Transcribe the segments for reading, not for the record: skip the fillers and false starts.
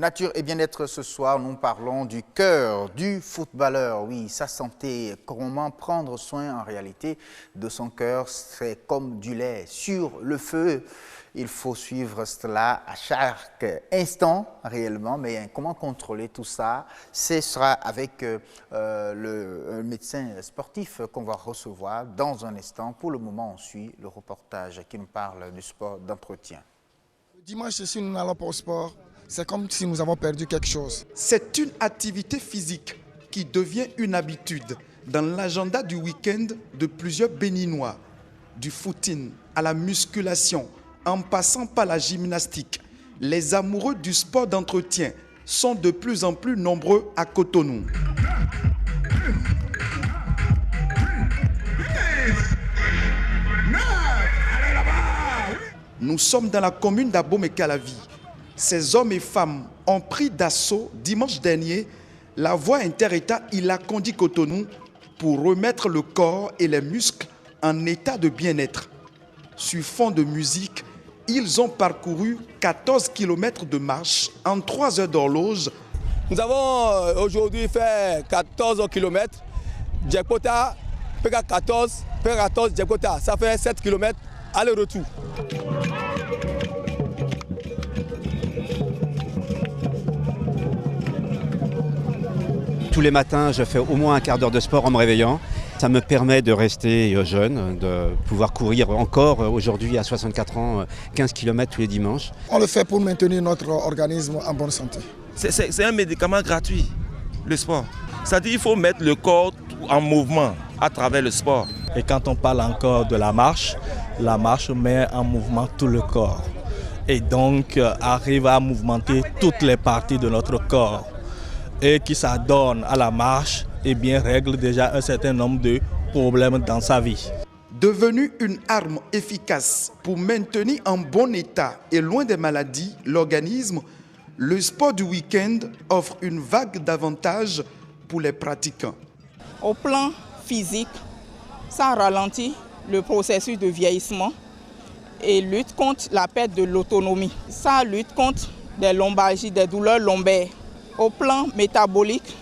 Nature et bien-être ce soir, nous parlons du cœur du footballeur. Oui, sa santé, comment prendre soin en réalité de son cœur, c'est comme du lait sur le feu. Il faut suivre cela à chaque instant réellement, mais comment contrôler tout ça? Ce sera avec le médecin sportif qu'on va recevoir dans un instant. Pour le moment, on suit le reportage qui nous parle du sport d'entretien. Le dimanche, si nous n'allons pas au sport, c'est comme si nous avons perdu quelque chose. C'est une activité physique qui devient une habitude dans l'agenda du week-end de plusieurs Béninois. Du footing à la musculation, en passant par la gymnastique, les amoureux du sport d'entretien sont de plus en plus nombreux à Cotonou. Nous sommes dans la commune d'Abomey-Calavi. Ces hommes et femmes ont pris d'assaut dimanche dernier la voie inter-État Ilakondi-Cotonou pour remettre le corps et les muscles en état de bien-être. Sur fond de musique, ils ont parcouru 14 km de marche en 3 heures d'horloge. Nous avons aujourd'hui fait 14 km, Djekpota, PK14, PK14, Djekpota. Ça fait 7 km aller-retour. Tous les matins, je fais au moins un quart d'heure de sport en me réveillant. Ça me permet de rester jeune, de pouvoir courir encore aujourd'hui à 64 ans, 15 km tous les dimanches. On le fait pour maintenir notre organisme en bonne santé. C'est un médicament gratuit, le sport. C'est-à-dire qu'il faut mettre le corps en mouvement à travers le sport. Et quand on parle encore de la marche met en mouvement tout le corps. Et donc arrive à mouvementer toutes les parties de notre corps. Et qui s'adonne à la marche, eh bien, règle déjà un certain nombre de problèmes dans sa vie. Devenu une arme efficace pour maintenir en bon état et loin des maladies l'organisme, le sport du week-end offre une vague d'avantages pour les pratiquants. Au plan physique, ça ralentit le processus de vieillissement et lutte contre la perte de l'autonomie. Ça lutte contre des lombalgies, des douleurs lombaires. Au plan métabolique,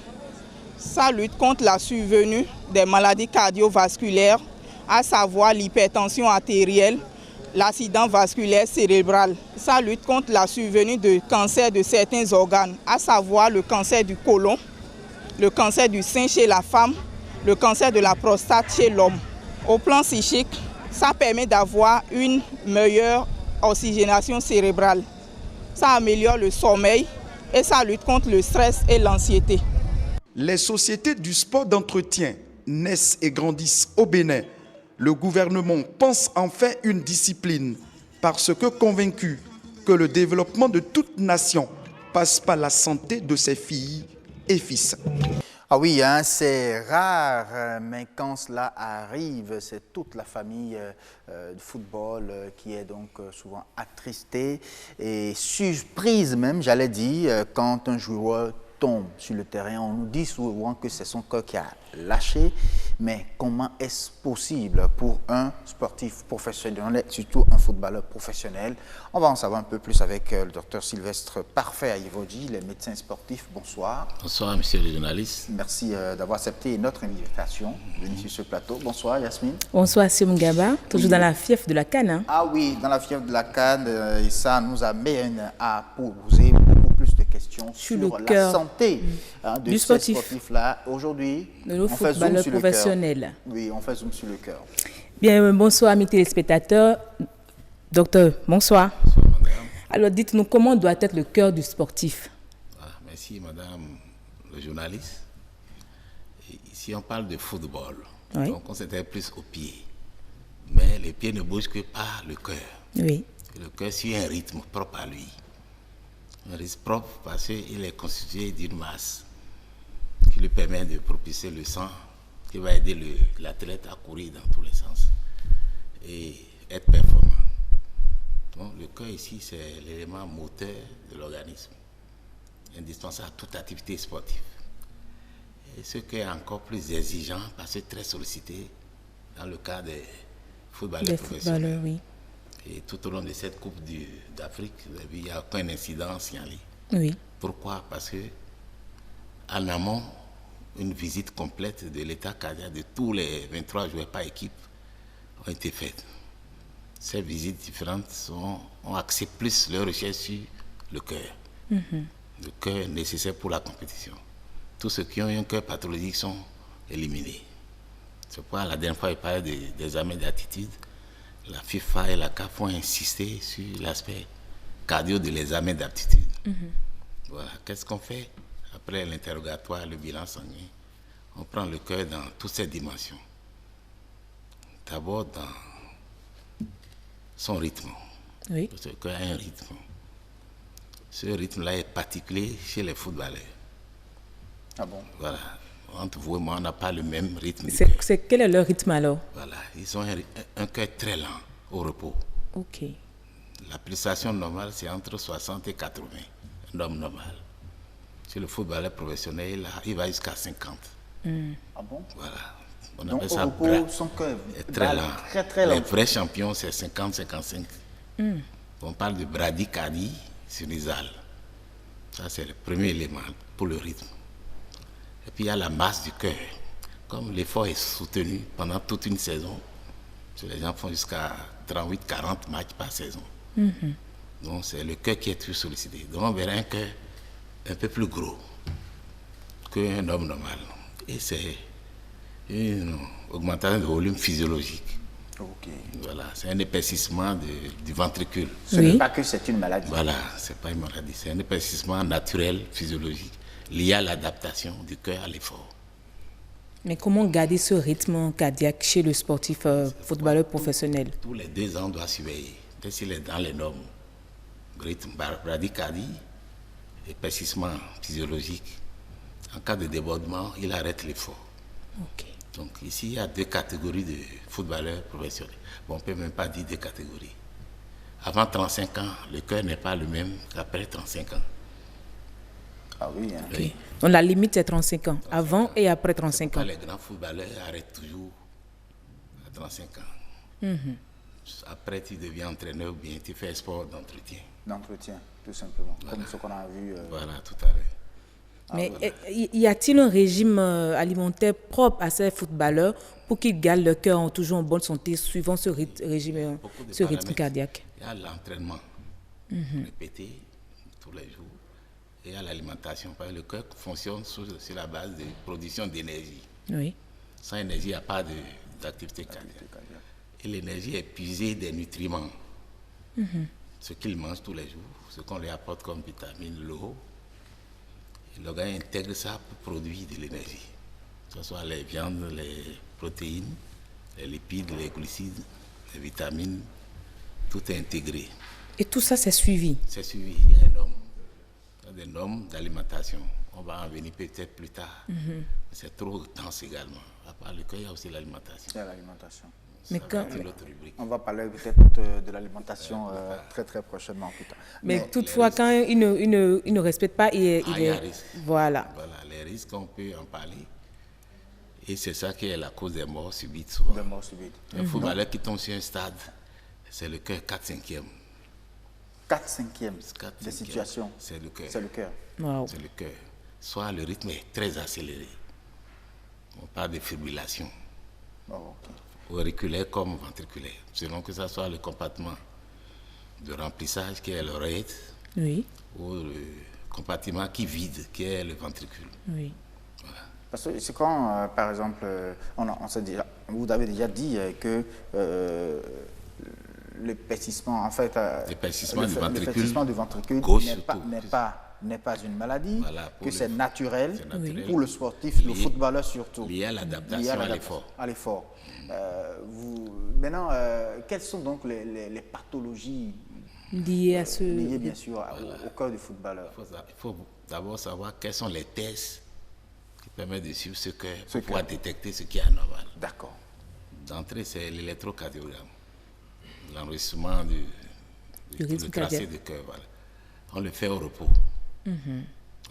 ça lutte contre la survenue des maladies cardiovasculaires, à savoir l'hypertension artérielle, l'accident vasculaire cérébral. Ça lutte contre la survenue de cancer de certains organes, à savoir le cancer du côlon, le cancer du sein chez la femme, le cancer de la prostate chez l'homme. Au plan psychique, ça permet d'avoir une meilleure oxygénation cérébrale. Ça améliore le sommeil et ça lutte contre le stress et l'anxiété. Les sociétés du sport d'entretien naissent et grandissent au Bénin. Le gouvernement pense en faire une discipline parce que convaincu que le développement de toute nation passe par la santé de ses filles et fils. Ah oui, hein, c'est rare, mais quand cela arrive, c'est toute la famille du football qui est donc souvent attristée et surprise même, j'allais dire, quand un joueur tombe sur le terrain. On nous dit souvent que c'est son cœur qui a lâché, mais comment est-ce possible pour un sportif professionnel, surtout un footballeur professionnel? On va en savoir un peu plus avec le docteur Sylvestre Parfait Aïvodji, le médecin sportif. Bonsoir. Bonsoir, monsieur le journaliste. Merci d'avoir accepté notre invitation de venir sur ce plateau. Bonsoir, Yasmine. Bonsoir, Sim Gaba. Toujours dans la fièvre de la canne. Hein? Ah oui, dans la fièvre de la canne, et ça nous amène à poser beaucoup plus de questions sur la santé de du ces sportifs-là. Aujourd'hui, on fait zoom sur professionnel. Le cœur. Oui, on fait zoom sur le cœur. Bien, bonsoir, amis téléspectateurs. Docteur, bonsoir. Bonsoir, madame. Alors, dites-nous, comment doit être le cœur du sportif? Merci, madame le journaliste. Ici, on parle de football. Oui. Donc, on s'intéresse plus aux pieds. Mais les pieds ne bougent que par le cœur. Oui. Le cœur suit un rythme propre à lui. Un rythme propre parce qu'il est constitué d'une masse qui lui permet de propulser le sang, qui va aider l'athlète à courir dans tous les sens et être performant. Donc, le cœur ici, c'est l'élément moteur de l'organisme, indispensable à toute activité sportive. Et ce qui est encore plus exigeant, parce que très sollicité dans le cas des footballeurs professionnels. Oui. Et tout au long de cette Coupe d'Afrique, il n'y a aucun incident signalé. Oui. Pourquoi? Parce que en amont, une visite complète de l'état cardiaque de tous les 23 joueurs par équipe ont été faites. Ces visites différentes ont axé plus leur recherche sur le cœur. Le cœur nécessaire pour la compétition. Tous ceux qui ont un cœur pathologique sont éliminés. C'est pourquoi la dernière fois, il parlait des examens d'aptitude. La FIFA et la CAF ont insisté sur l'aspect cardio de l'examen d'aptitude. Voilà. Qu'est-ce qu'on fait? Après l'interrogatoire, le bilan sanguin, on prend le cœur dans toutes ses dimensions. D'abord dans son rythme. Oui. Parce que le cœur a un rythme. Ce rythme-là est particulier chez les footballeurs. Ah bon? Voilà. Entre vous et moi, on n'a pas le même rythme. Quel est leur rythme alors? Voilà. Ils ont un cœur très lent au repos. Ok. La pulsation normale, c'est entre 60 et 80. Un homme normal. Chez le footballeur professionnel, il va jusqu'à 50. Ah bon? Voilà. On Donc appelle au ça repos, son cœur est très lent. Très lent. Les vrais champions, c'est 50-55. On parle de bradycardie sinusale. Ça, c'est le premier élément pour le rythme. Et puis, il y a la masse du cœur. Comme l'effort est soutenu pendant toute une saison, les gens font jusqu'à 38-40 matchs par saison. Donc, c'est le cœur qui est toujours sollicité. Donc, on verra un cœur un peu plus gros qu'un homme normal. Et c'est une augmentation de volume physiologique. Ok. Voilà, c'est un épaississement du ventricule. Ce n'est pas que c'est une maladie. Voilà, c'est pas une maladie, c'est un épaississement naturel, physiologique, lié à l'adaptation du cœur à l'effort. Mais comment garder ce rythme cardiaque chez le sportif footballeur professionnel? Tous les 2 ans, on doit surveiller. Peut-être s'il est dans les normes, rythme, bradycardie, épaississement physiologique. En cas de débordement, il arrête l'effort. Ok. Donc ici, il y a 2 catégories de footballeurs professionnels. Bon, on ne peut même pas dire 2 catégories. Avant 35 ans, le cœur n'est pas le même qu'après 35 ans. Ah oui, hein. Okay. Donc la limite c'est 35 ans, avant et après 35 ans. Les grands footballeurs arrêtent toujours à 35 ans. Après, tu deviens entraîneur ou bien tu fais sport d'entretien. D'entretien, tout simplement. Voilà. Comme ce qu'on a vu. Voilà, tout à fait. Mais y a-t-il un régime alimentaire propre à ces footballeurs pour qu'ils gardent leur cœur toujours en bonne santé suivant ce régime, ce rythme cardiaque? Il y a l'entraînement répété tous les jours et il y a l'alimentation. Parce que le cœur fonctionne sur la base de production d'énergie. Oui. Sans énergie, il n'y a pas d'activité cardiaque. Et l'énergie est puisée des nutriments. Ce qu'ils mangent tous les jours, ce qu'on leur apporte comme vitamines, l'eau. L'organisme intègre ça pour produire de l'énergie. Que ce soit les viandes, les protéines, les lipides, les glucides, les vitamines, tout est intégré. Et tout ça, c'est suivi? C'est suivi. Il y a des normes d'alimentation. On va en venir peut-être plus tard. C'est trop dense également. À part le cœur, il y a aussi l'alimentation. Il y a l'alimentation. Mais quand... On va parler peut-être de l'alimentation très très prochainement. Plus tard. Mais toutefois, quand il ne respecte pas, il est... risque. Voilà. Voilà, les risques, on peut en parler. Et c'est ça qui est la cause des morts subites souvent. Des morts subites. Un footballeur qui tombe sur un stade, c'est le cœur 4/5e. 4/5e des situations. C'est le cœur. C'est le cœur. Wow. C'est le cœur. Soit le rythme est très accéléré. On parle de fibrillation. Oh, okay. Auriculaire comme ventriculaire, selon que ce soit le compartiment de remplissage qui est l'oreillette, oui, ou le compartiment qui vide qui est le ventricule. Oui. Voilà. Parce que c'est quand, par exemple, vous avez déjà dit que l'épaississement, en fait, l'épaississement du ventricule gauche n'est pas une maladie, voilà, que c'est naturel, oui, pour le sportif, le footballeur surtout. Lié à l'adaptation à l'effort. Maintenant, quelles sont donc les pathologies liées bien sûr au cœur du footballeur? Il faut d'abord savoir quels sont les tests qui permettent de suivre ce cœur pour pouvoir détecter ce qui est anormal. D'accord. D'entrée, c'est l'électrocardiogramme, l'enregistrement du tracé de cœur. Voilà. On le fait au repos.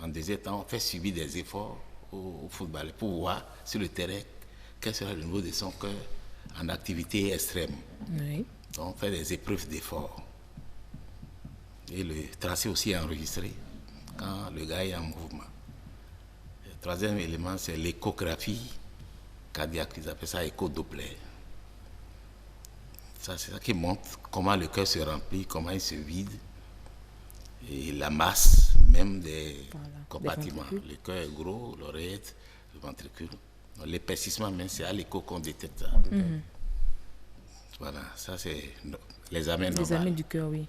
En deuxième temps, on fait subir des efforts au footballeur pour voir sur le terrain quel sera le niveau de son cœur en activité extrême. Oui. Donc, on fait des épreuves d'effort. Et le tracé aussi est enregistré quand le gars est en mouvement. Le troisième élément, c'est l'échographie cardiaque. Ils appellent ça écho-doppler. Ça, c'est ça qui montre comment le cœur se remplit, comment il se vide. Et la masse même des compartiments. Le cœur est gros, l'oreillette, le ventricule. L'épaississement même, c'est à l'écho qu'on détecte ça. Voilà, ça c'est l'examen normal. L'examen du cœur, oui.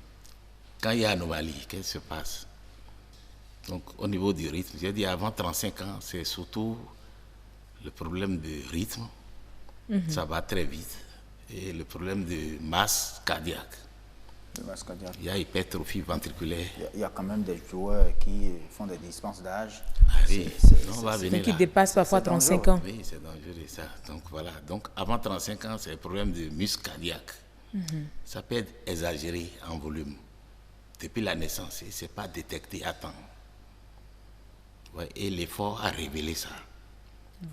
Quand il y a anomalie, qu'est-ce qui se passe? Donc au niveau du rythme, j'ai dit avant 35 ans, c'est surtout le problème de rythme. Ça va très vite. Et le problème de masse cardiaque. Il y a hypertrophie ventriculaire. Il y a quand même des joueurs qui font des dispenses d'âge. Qui dépassent parfois 35 ans. Oui, c'est dangereux ça. Donc voilà. Donc avant 35 ans, c'est le problème de muscle cardiaque. Ça peut être exagéré en volume. Depuis la naissance, et ce n'est pas détecté à temps. Ouais, et l'effort a révélé ça.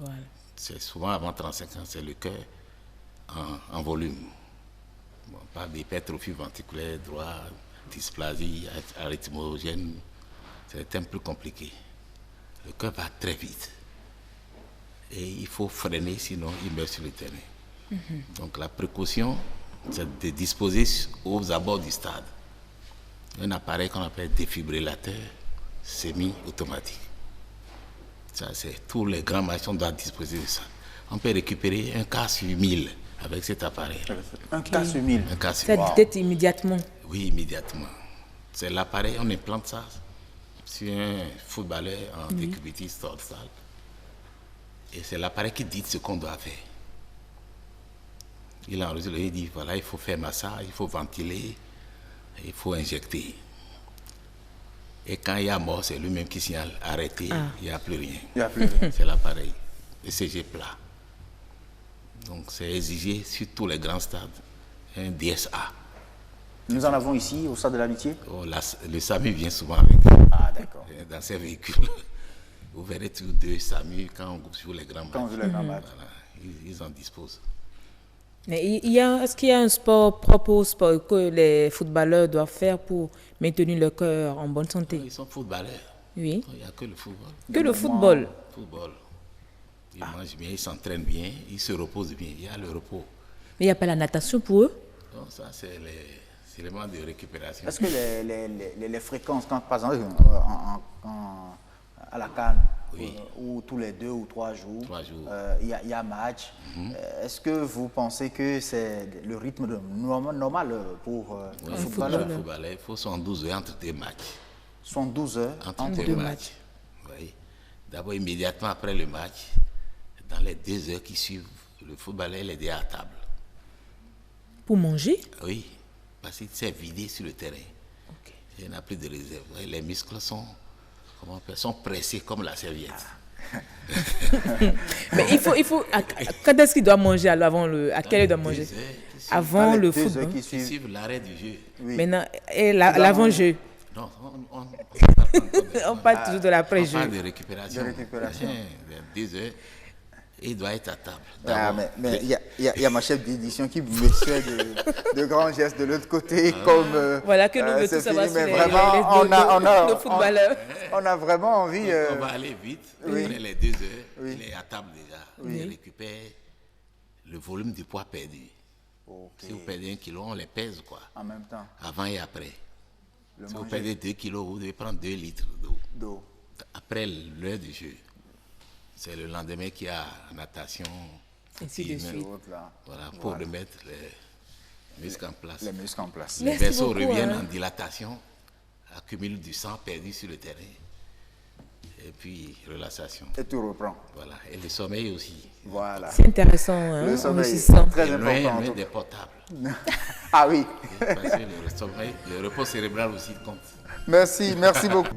Voilà. C'est souvent avant 35 ans, c'est le cœur en volume. Bon, pas d'hypertrophie ventriculaire, droit, dysplasie, arythmogène, c'est un peu plus compliqué. Le cœur va très vite. Et il faut freiner, sinon il meurt sur le terrain. Donc la précaution, c'est de disposer aux abords du stade un appareil qu'on appelle défibrillateur semi-automatique. Ça, c'est tous les grands matchs, on doit disposer de ça. On peut récupérer un cas sur 1000 avec cet appareil. Un cas sur 1000. Ça détecte immédiatement. Oui, immédiatement. C'est l'appareil, on implante ça sur un footballeur en décubitus dorsal. Et c'est l'appareil qui dit ce qu'on doit faire. Il enregistre, il dit voilà, il faut faire massage, il faut ventiler, il faut injecter. Et quand il y a mort, c'est lui-même qui signale arrêtez, il n'y a plus rien. Il n'y a plus rien. C'est l'appareil, le CG plat. Donc c'est exigé sur tous les grands stades, un DSA. Nous en avons ici, au stade de l'Amitié. Le SAMU vient souvent avec. Ah, d'accord. Dans ces véhicules. Vous verrez tous deux SAMU quand on joue les grands matchs. Quand on joue les grands matchs. Voilà, ils en disposent. Mais est-ce qu'il y a un sport propre au sport que les footballeurs doivent faire pour maintenir le cœur en bonne santé? Ils sont footballeurs. Oui. Il n'y a que le football. Que le football? Football. Ils mangent bien, ils s'entraînent bien, ils se reposent bien. Il y a le repos. Mais il n'y a pas la natation pour eux? Non, ça c'est les éléments de récupération. Est-ce que les fréquences, quand par exemple à la CAN, ou tous les 2 ou 3 jours, il y a match, est-ce que vous pensez que c'est le rythme normal pour un footballeur? Il faut 112 heures entre 2 matchs. 112 heures entre 2 matchs. Oui. D'abord, immédiatement après le match, dans les 2 heures qui suivent, le footballeur est déjà à table. Pour manger? Oui, parce qu'il s'est vidé sur le terrain. Okay. Il n'y en a plus de réserve. Les muscles sont pressés comme la serviette. Mais il faut quand est-ce qu'il doit manger alors à quelle heure il doit manger? Avant le football. Qui suivent l'arrêt du jeu. Oui. Maintenant, l'avant-jeu. Non, on parle toujours de l'après-jeu. On parle de récupération. 2 heures. Il doit être à table. Mais il y a ma chef d'édition qui me fait de grands gestes de l'autre côté, comme voilà que nous veut tout savoir sur les footballeurs. On a vraiment envie. On va aller vite. Après les 2 heures, il est à table déjà. Il récupère le volume du poids perdu. Si vous perdez 1 kilo, on les pèse quoi. En même temps. Avant et après. Si vous perdez 2 kilos, vous devez prendre 2 litres d'eau. Après l'heure du jeu. C'est le lendemain qu'il y a natation. Ainsi de suite. Voilà, pour remettre les muscles en place. Les muscles en place. Les vaisseaux reviennent en dilatation, accumulent du sang perdu sur le terrain. Et puis, relaxation. Et tout reprend. Voilà, et le sommeil aussi. Voilà. C'est intéressant, hein? Le sommeil est très important. Loin des portables. Ah oui. Parce que le repos cérébral aussi compte. Merci beaucoup.